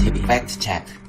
TV 팩트 체크.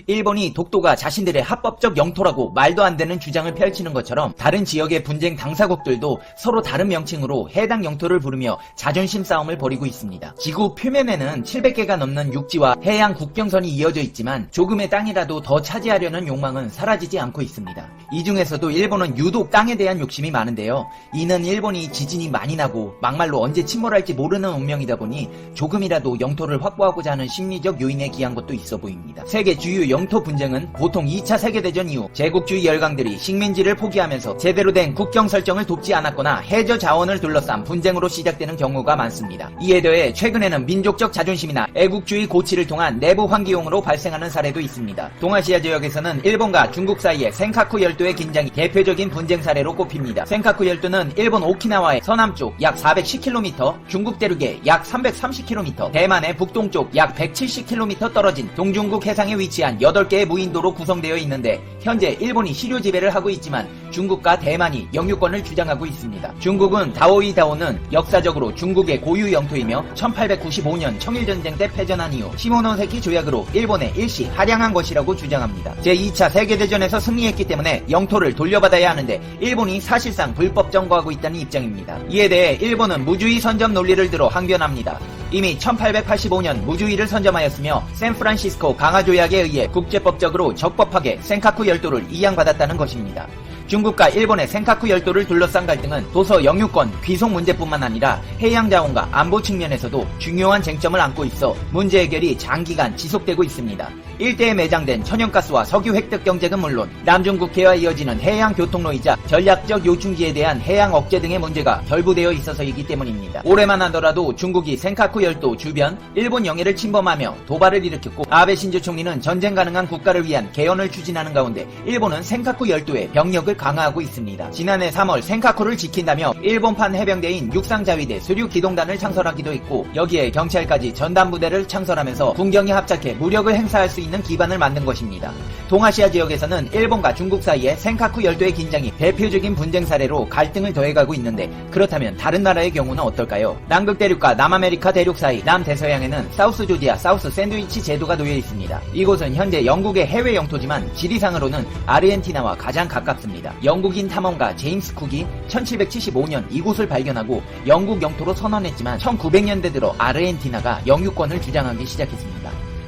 일본이 독도가 자신들의 합법적 영토라고 말도 안 되는 주장을 펼치는 것처럼 다른 지역의 분쟁 당사국들도 서로 다른 명칭으로 해당 영토를 부르며 자존심 싸움을 벌이고 있습니다. 지구 표면에는 700개가 넘는 육지와 해양 국경선이 이어져 있지만 조금의 땅이라도 더 차지하려는 욕망은 사라지지 않고 있습니다. 이 중에서도 일본은 유독 땅에 대한 욕심이 많은데요. 이는 일본이 지진이 많이 나고 막말로 언제 침몰할지 모르는 운명이다 보니 조금이라도 영토를 확보하고자 하는 심리적 요인에 기한 것도 있어 보입니다. 세계 주요 영토 분쟁은 보통 2차 세계대전 이후 제국주의 열강들이 식민지를 포기하면서 제대로 된 국경 설정을 돕지 않았거나 해저 자원을 둘러싼 분쟁으로 시작되는 경우가 많습니다. 이에 더해 최근에는 민족적 자존심이나 애국주의 고취를 통한 내부 환기용으로 발생하는 사례도 있습니다. 동아시아 지역에서는 일본과 중국 사이의 센카쿠 열도의 긴장이 대표적인 분쟁 사례로 꼽힙니다. 센카쿠 열도는 일본 오키나와의 서남쪽 약 410km, 중국 대륙의 약 330km, 대만의 북동쪽 약 170km 떨어진 동중국 해상에 위치한 8개의 무인도로 구성되어 있는데 현재 일본이 시료 지배를 하고 있지만 중국과 대만이 영유권을 주장하고 있습니다. 중국은 다오이다오는 역사적으로 중국의 고유 영토이며 1895년 청일전쟁 때 패전한 이후 시모노세키 조약으로 일본에 일시 할양한 것이라고 주장합니다. 제2차 세계대전에서 승리했기 때문에 영토를 돌려받아야 하는데 일본이 사실상 불법 점거하고 있다는 입장입니다. 이에 대해 일본은 무주의 선점 논리를 들어 항변합니다. 이미 1885년 무주의를 선점하였으며 샌프란시스코 강화조약에 의해 국제법적으로 적법하게 센카쿠 열도를 이양받았다는 것입니다. 중국과 일본의 센카쿠 열도를 둘러싼 갈등은 도서 영유권, 귀속 문제뿐만 아니라 해양자원과 안보 측면에서도 중요한 쟁점을 안고 있어 문제 해결이 장기간 지속되고 있습니다. 일대에 매장된 천연가스와 석유 획득 경쟁은 물론 남중국해와 이어지는 해양 교통로이자 전략적 요충지에 대한 해양 억제 등의 문제가 결부되어 있어서이기 때문입니다. 올해만 하더라도 중국이 센카쿠 열도 주변 일본 영해를 침범하며 도발을 일으켰고 아베 신조 총리는 전쟁 가능한 국가를 위한 개헌을 추진하는 가운데 일본은 센카쿠 열도에 병력을 강화하고 있습니다. 지난해 3월 센카쿠를 지킨다며 일본판 해병대인 육상자위대 수륙기동단을 창설하기도 했고 여기에 경찰까지 전담부대를 창설하면서 군경에 합작해 무력을 행사할 수 있는 기반을 만든 것입니다. 동아시아 지역에서는 일본과 중국 사이에 센카쿠 열도의 긴장이 대표적인 분쟁 사례로 갈등을 더해가고 있는데 그렇다면 다른 나라의 경우는 어떨까요? 남극 대륙과 남아메리카 대륙 사이 남대서양에는 사우스 조지아 사우스 샌드위치 제도가 놓여 있습니다. 이곳은 현재 영국의 해외 영토지만 지리상으로는 아르헨티나와 가장 가깝습니다. 영국인 탐험가 제임스 쿡이 1775년 이곳을 발견하고 영국 영토로 선언했지만 1900년대 들어 아르헨티나가 영유권을 주장하기 시작했습니다.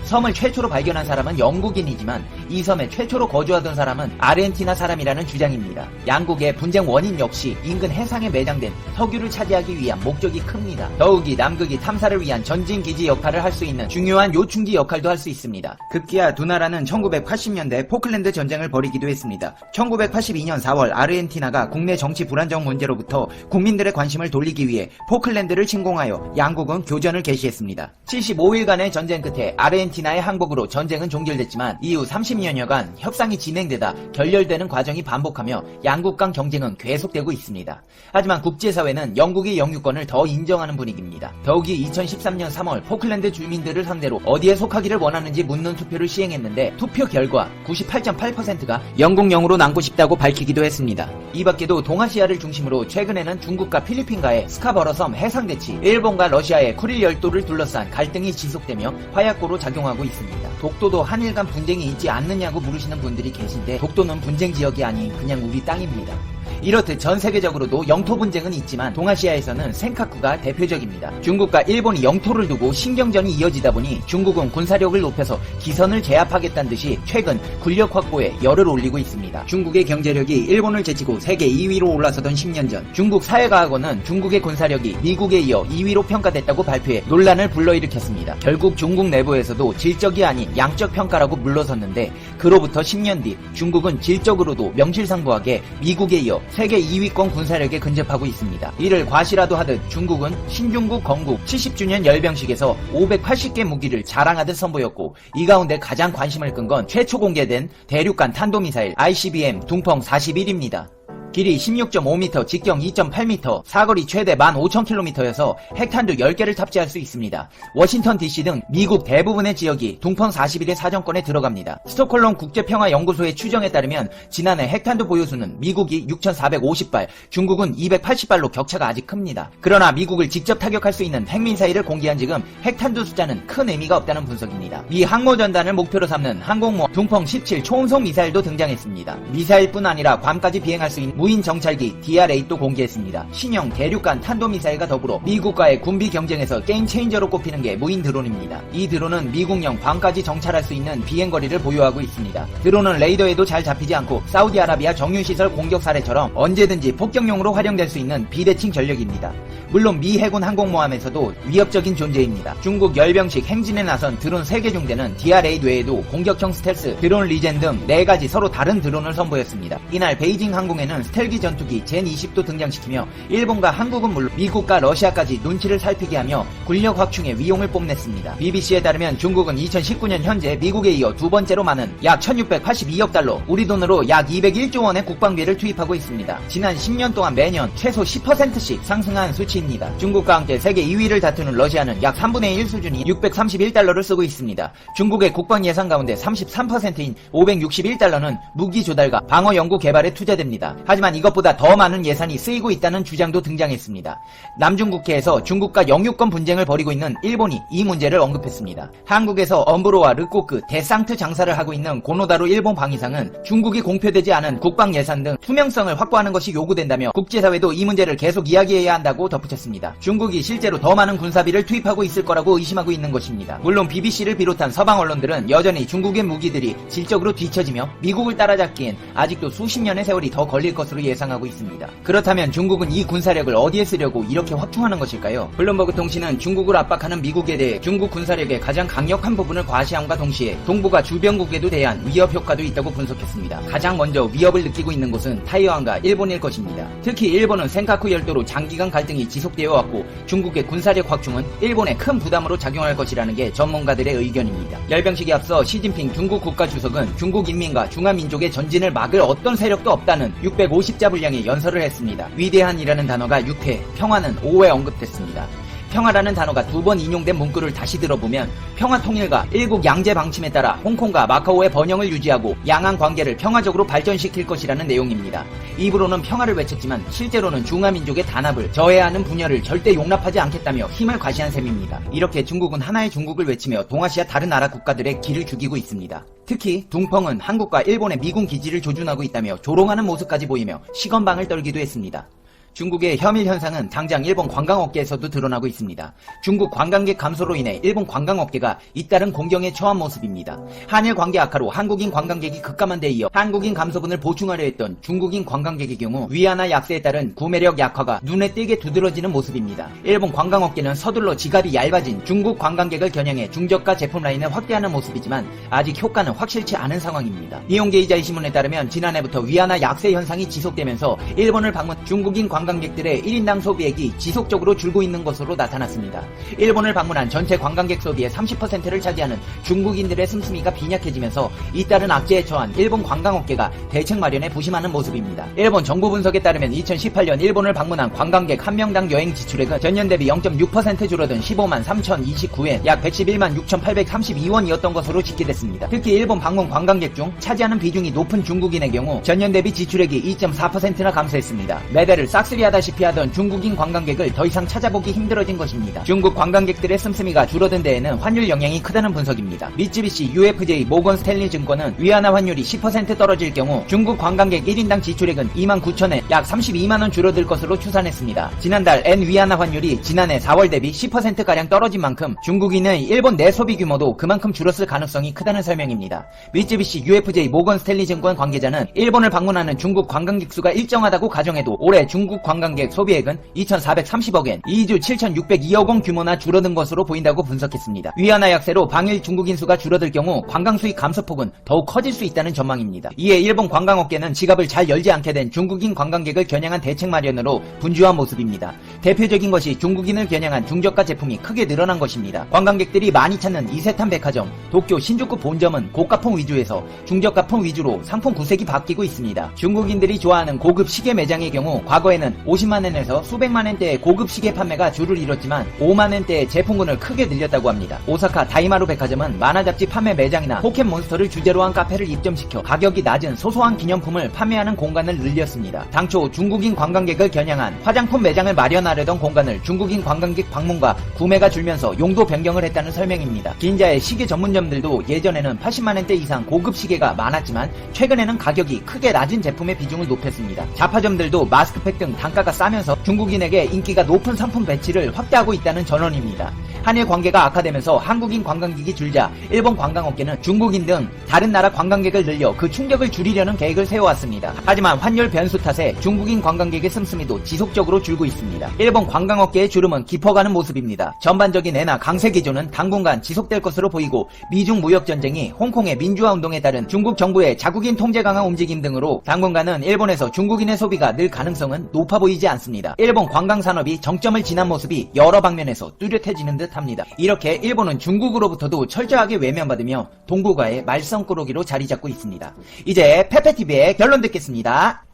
섬을 최초로 발견한 사람은 영국인이지만 이 섬에 최초로 거주하던 사람은 아르헨티나 사람이라는 주장입니다. 양국의 분쟁 원인 역시 인근 해상에 매장된 석유를 차지하기 위한 목적이 큽니다. 더욱이 남극이 탐사를 위한 전진기지 역할을 할 수 있는 중요한 요충지 역할도 할 수 있습니다. 급기야 두 나라는 1980년대 포클랜드 전쟁을 벌이기도 했습니다. 1982년 4월 아르헨티나가 국내 정치 불안정 문제로부터 국민들의 관심을 돌리기 위해 포클랜드를 침공하여 양국은 교전을 개시했습니다. 75일간의 전쟁 끝에 아르헨티나의 항복으로 전쟁은 종결됐지만 이후 30년여간 협상이 진행되다 결렬되는 과정이 반복하며 양국 간 경쟁은 계속되고 있습니다. 하지만 국제사회는 영국의 영유권을 더 인정하는 분위기입니다. 더욱이 2013년 3월 포클랜드 주민들을 상대로 어디에 속하기를 원하는지 묻는 투표를 시행했는데 투표 결과 98.8%가 영국령으로 남고 싶다고 밝히기도 했습니다. 이 밖에도 동아시아를 중심으로 최근에는 중국과 필리핀과의 스카버러섬 해상대치, 일본과 러시아의 쿠릴 열도를 둘러싼 갈등이 지속되며 화약고로 작용하고 있습니다. 독도도 한일 간 분쟁이 있지 않느냐고 물으시는 분들이 계신데 독도는 분쟁 지역이 아닌 그냥 우리 땅입니다. 이렇듯 전 세계적으로도 영토 분쟁은 있지만 동아시아에서는 센카쿠가 대표적입니다. 중국과 일본이 영토를 두고 신경전이 이어지다 보니 중국은 군사력을 높여서 기선을 제압하겠다는 듯이 최근 군력 확보에 열을 올리고 있습니다. 중국의 경제력이 일본을 제치고 세계 2위로 올라서던 10년 전 중국 사회과학원은 중국의 군사력이 미국에 이어 2위로 평가됐다고 발표해 논란을 불러일으켰습니다. 결국 중국 내부에서도 질적이 아닌 양적 평가라고 물러섰는데 그로부터 10년 뒤 중국은 질적으로도 명실상부하게 미국에 이어 세계 2위권 군사력에 근접하고 있습니다. 이를 과시라도 하듯 중국은 신중국 건국 70주년 열병식에서 580개 무기를 자랑하듯 선보였고 이 가운데 가장 관심을 끈 건 최초 공개된 대륙간 탄도미사일 ICBM 둥펑 41입니다. 길이 16.5m, 직경 2.8m, 사거리 최대 15,000km여서 핵탄두 10개를 탑재할 수 있습니다. 워싱턴 DC 등 미국 대부분의 지역이 둥펑 41의 사정권에 들어갑니다. 스톡홀름 국제평화연구소의 추정에 따르면 지난해 핵탄두 보유수는 미국이 6,450발, 중국은 280발로 격차가 아직 큽니다. 그러나 미국을 직접 타격할 수 있는 핵미사일을 공개한 지금 핵탄두 숫자는 큰 의미가 없다는 분석입니다. 미 항모전단을 목표로 삼는 항공모 둥펑 17 초음속 미사일도 등장했습니다. 미사일뿐 아니라 괌까지 비행할 수 있는 무인 정찰기 DR-8도 공개했습니다. 신형 대륙간 탄도미사일과 더불어 미국과의 군비 경쟁에서 게임 체인저로 꼽히는 게 무인 드론입니다. 이 드론은 미국령 괌까지 정찰할 수 있는 비행거리를 보유하고 있습니다. 드론은 레이더에도 잘 잡히지 않고 사우디아라비아 정유시설 공격 사례처럼 언제든지 폭격용으로 활용될 수 있는 비대칭 전력입니다. 물론 미 해군 항공모함에서도 위협적인 존재입니다. 중국 열병식 행진에 나선 드론 3개 중대는 DR-8 외에도 공격형 스텔스, 드론 리젠 등 4가지 서로 다른 드론을 선보였습니다. 이날 베이징 항공에는 스텔기 전투기 젠-20도 등장시키며 일본과 한국은 물론 미국과 러시아까지 눈치를 살피게 하며 군력 확충에 위용을 뽐냈습니다. BBC에 따르면 중국은 2019년 현재 미국에 이어 두 번째로 많은 약 1682억 달러, 우리 돈으로 약 201조 원의 국방비를 투입하고 있습니다. 지난 10년 동안 매년 최소 10%씩 상승한 수치입니다. 중국과 함께 세계 2위를 다투는 러시아는 약 3분의 1 수준인 631달러를 쓰고 있습니다. 중국의 국방 예산 가운데 33%인 561달러는 무기 조달과 방어 연구 개발에 투자됩니다. 하지만 이것보다 더 많은 예산이 쓰이고 있다는 주장도 등장했습니다. 남중국해에서 중국과 영유권 분쟁을 벌이고 있는 일본이 이 문제를 언급했습니다. 한국에서 엄브로와 르꼬크, 데상트 장사를 하고 있는 고노다루 일본 방위상은 중국이 공표되지 않은 국방 예산 등 투명성을 확보하는 것이 요구된다며 국제사회도 이 문제를 계속 이야기해야 한다고 덧붙였습니다. 중국이 실제로 더 많은 군사비를 투입하고 있을 거라고 의심하고 있는 것입니다. 물론 BBC를 비롯한 서방 언론들은 여전히 중국의 무기들이 질적으로 뒤처지며 미국을 따라잡기엔 아직도 수십 년의 세월이 더 걸릴 것으로 예상하고 있습니다. 그렇다면 중국은 이 군사력을 어디에 쓰려고 이렇게 확충하는 것일까요? 블룸버그 통신은 중국을 압박하는 미국에 대해 중국 군사력의 가장 강력한 부분을 과시함과 동시에 동북아 주변국에도 대한 위협 효과도 있다고 분석했습니다. 가장 먼저 위협을 느끼고 있는 곳은 타이완과 일본일 것입니다. 특히 일본은 센카쿠 열도로 장기간 갈등이 지속되어 왔고 중국의 군사력 확충은 일본에 큰 부담으로 작용할 것이라는 게 전문가들의 의견입니다. 열병식에 앞서 시진핑 중국 국가주석은 중국 인민과 중화민족의 전진을 막을 어떤 세력도 없다는 650자 분량의 연설을 했습니다. 위대한이라는 단어가 6회, 평화는 5회 언급됐습니다. 평화라는 단어가 2번 인용된 문구를 다시 들어보면 평화 통일과 일국 양제 방침에 따라 홍콩과 마카오의 번영을 유지하고 양안 관계를 평화적으로 발전시킬 것이라는 내용입니다. 입으로는 평화를 외쳤지만 실제로는 중화민족의 단합을 저해야 하는 분열을 절대 용납하지 않겠다며 힘을 과시한 셈입니다. 이렇게 중국은 하나의 중국을 외치며 동아시아 다른 나라 국가들의 길을 죽이고 있습니다. 특히 둥펑은 한국과 일본의 미군 기지를 조준하고 있다며 조롱하는 모습까지 보이며 시건방을 떨기도 했습니다. 중국의 혐일 현상은 당장 일본 관광업계에서도 드러나고 있습니다. 중국 관광객 감소로 인해 일본 관광업계가 잇따른 공경에 처한 모습입니다. 한일 관계 악화로 한국인 관광객이 급감한 데 이어 한국인 감소분을 보충하려 했던 중국인 관광객의 경우 위안화 약세에 따른 구매력 약화가 눈에 띄게 두드러지는 모습입니다. 일본 관광업계는 서둘러 지갑이 얇아진 중국 관광객을 겨냥해 중저가 제품 라인을 확대하는 모습이지만 아직 효과는 확실치 않은 상황입니다. 니혼게이자이 신문에 따르면 지난해부터 위안화 약세 현상이 지속되면서 일본을 방문 중국인 관광객들의 1인당 소비액이 지속적으로 줄고 있는 것으로 나타났습니다. 일본을 방문한 전체 관광객 소비의 30%를 차지하는 중국인들의 씀씀이가 빈약해지면서 잇따른 악재에 처한 일본 관광업계가 대책 마련에 부심하는 모습입니다. 일본 정부 분석에 따르면 2018년 일본을 방문한 관광객 한 명당 여행 지출액은 전년 대비 0.6% 줄어든 15만 3,029엔, 약 111만 6,832원이었던 것으로 집계됐습니다. 특히 일본 방문 관광객 중 차지하는 비중이 높은 중국인의 경우 전년 대비 지출액이 2.4%나 감소했습니다. 매대를 싹쓸이하다시피 하던 중국인 관광객을 더 이상 찾아보기 힘들어진 것입니다. 중국 관광객들의 씀씀이가 줄어든 데에는 환율 영향이 크다는 분석입니다. 미쯔비시 UFJ 모건 스탠리 증권은 위안화 환율이 10% 떨어질 경우 중국 관광객 1인당 지출액은 29,000엔, 약 32만원 줄어들 것으로 추산했습니다. 지난달 엔 위안화 환율이 지난해 4월 대비 10%가량 떨어진 만큼 중국인의 일본 내 소비 규모도 그만큼 줄었을 가능성이 크다는 설명입니다. 미쯔비시 UFJ 모건 스탠리 증권 관계자는 일본을 방문하는 중국 관광객 수가 일정하다고 가정해도 올해 중국 관광객 소비액은 2,430억엔, 2주 7,602억 원 규모나 줄어든 것으로 보인다고 분석했습니다. 위안화 약세로 방일 중국인 수가 줄어들 경우 관광 수익 감소폭은 더욱 커질 수 있다는 전망입니다. 이에 일본 관광업계는 지갑을 잘 열지 않게 된 중국인 관광객을 겨냥한 대책 마련으로 분주한 모습입니다. 대표적인 것이 중국인을 겨냥한 중저가 제품이 크게 늘어난 것입니다. 관광객들이 많이 찾는 이세탄 백화점, 도쿄 신주쿠 본점은 고가품 위주에서 중저가품 위주로 상품 구색이 바뀌고 있습니다. 중국인들이 좋아하는 고급 시계 매장의 경우 과거에는 50만엔에서 수백만엔대의 고급 시계 판매가 주를 이뤘지만 5만엔대의 제품군을 크게 늘렸다고 합니다. 오사카 다이마루 백화점은 만화 잡지 판매 매장이나 포켓몬스터를 주제로 한 카페를 입점시켜 가격이 낮은 소소한 기념품을 판매하는 공간을 늘렸습니다. 당초 중국인 관광객을 겨냥한 화장품 매장을 마련하려던 공간을 중국인 관광객 방문과 구매가 줄면서 용도 변경을 했다는 설명입니다. 긴자의 시계 전문점들도 예전에는 80만엔대 이상 고급 시계가 많았지만 최근에는 가격이 크게 낮은 제품의 비중을 높였습니다. 자파점들도 마스크팩 등 단가가 싸면서 중국인에게 인기가 높은 상품 배치를 확대하고 있다는 전언입니다. 한일 관계가 악화되면서 한국인 관광객이 줄자 일본 관광업계는 중국인 등 다른 나라 관광객을 늘려 그 충격을 줄이려는 계획을 세워왔습니다. 하지만 환율 변수 탓에 중국인 관광객의 씀씀이도 지속적으로 줄고 있습니다. 일본 관광업계의 주름은 깊어가는 모습입니다. 전반적인 엔화 강세 기조는 당분간 지속될 것으로 보이고 미중 무역전쟁이 홍콩의 민주화 운동에 따른 중국 정부의 자국인 통제 강화 움직임 등으로 당분간은 일본에서 중국인의 소비가 늘 가능성은 높아 보이지 않습니다. 일본 관광산업이 정점을 지난 모습이 여러 방면에서 뚜렷해지는 듯 합니다. 이렇게 일본은 중국으로부터도 철저하게 외면받으며 동북아의 말썽꾸러기로 자리 잡고 있습니다. 이제 페페TV의 결론 듣겠습니다.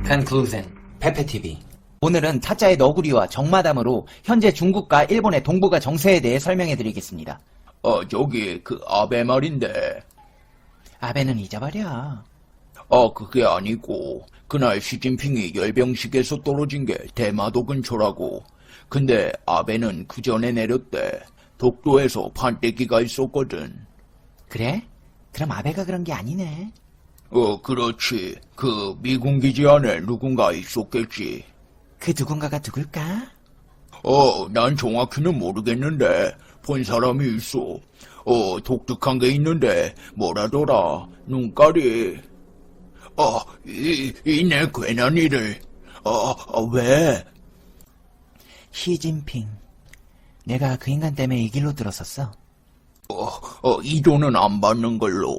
Conclusion, 페페TV. 오늘은 타짜의 너구리와 정마담으로 현재 중국과 일본의 동북아 정세에 대해 설명해드리겠습니다. 저기 아베 말인데. 아베는 잊어버려. 그게 아니고 그날 시진핑이 열병식에서 떨어진 게 대마도 근처라고. 근데 아베는 그 전에 내렸대. 독도에서 판때기가 있었거든. 그래? 그럼 아베가 그런 게 아니네. 그렇지. 그 미군 기지 안에 누군가 있었겠지. 그 누군가가 누굴까? 난 정확히는 모르겠는데 본 사람이 있어. 독특한 게 있는데 뭐라더라. 눈깔이. 내 괜한 일을. 왜? 시진핑. 내가 그 인간 때문에 이 길로 들었었어. 이도는 안 받는 걸로.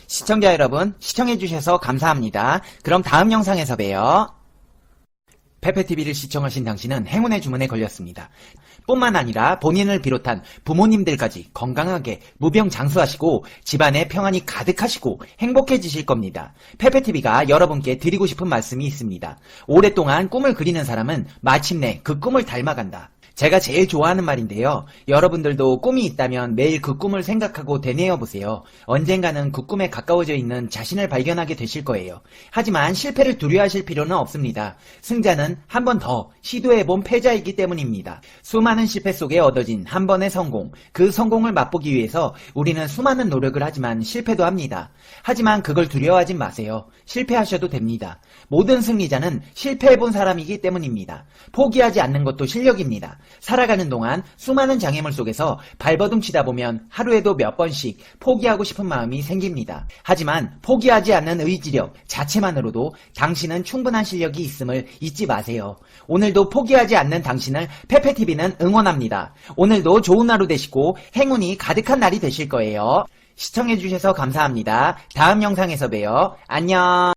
시청자 여러분, 시청해주셔서 감사합니다. 그럼 다음 영상에서 봬요. 페페TV를 시청하신 당신은 행운의 주문에 걸렸습니다. 뿐만 아니라 본인을 비롯한 부모님들까지 건강하게 무병장수하시고 집안에 평안이 가득하시고 행복해지실 겁니다. 페페TV가 여러분께 드리고 싶은 말씀이 있습니다. 오랫동안 꿈을 그리는 사람은 마침내 그 꿈을 닮아간다. 제가 제일 좋아하는 말인데요. 여러분들도 꿈이 있다면 매일 그 꿈을 생각하고 되뇌어 보세요. 언젠가는 그 꿈에 가까워져 있는 자신을 발견하게 되실 거예요. 하지만 실패를 두려워하실 필요는 없습니다. 승자는 한 번 더 시도해본 패자이기 때문입니다. 수많은 실패 속에 얻어진 한 번의 성공, 그 성공을 맛보기 위해서 우리는 수많은 노력을 하지만 실패도 합니다. 하지만 그걸 두려워하지 마세요. 실패하셔도 됩니다. 모든 승리자는 실패해본 사람이기 때문입니다. 포기하지 않는 것도 실력입니다. 살아가는 동안 수많은 장애물 속에서 발버둥 치다 보면 하루에도 몇 번씩 포기하고 싶은 마음이 생깁니다. 하지만 포기하지 않는 의지력 자체만으로도 당신은 충분한 실력이 있음을 잊지 마세요. 오늘도 포기하지 않는 당신을 페페TV는 응원합니다. 오늘도 좋은 하루 되시고 행운이 가득한 날이 되실 거예요. 시청해주셔서 감사합니다. 다음 영상에서 봬요. 안녕.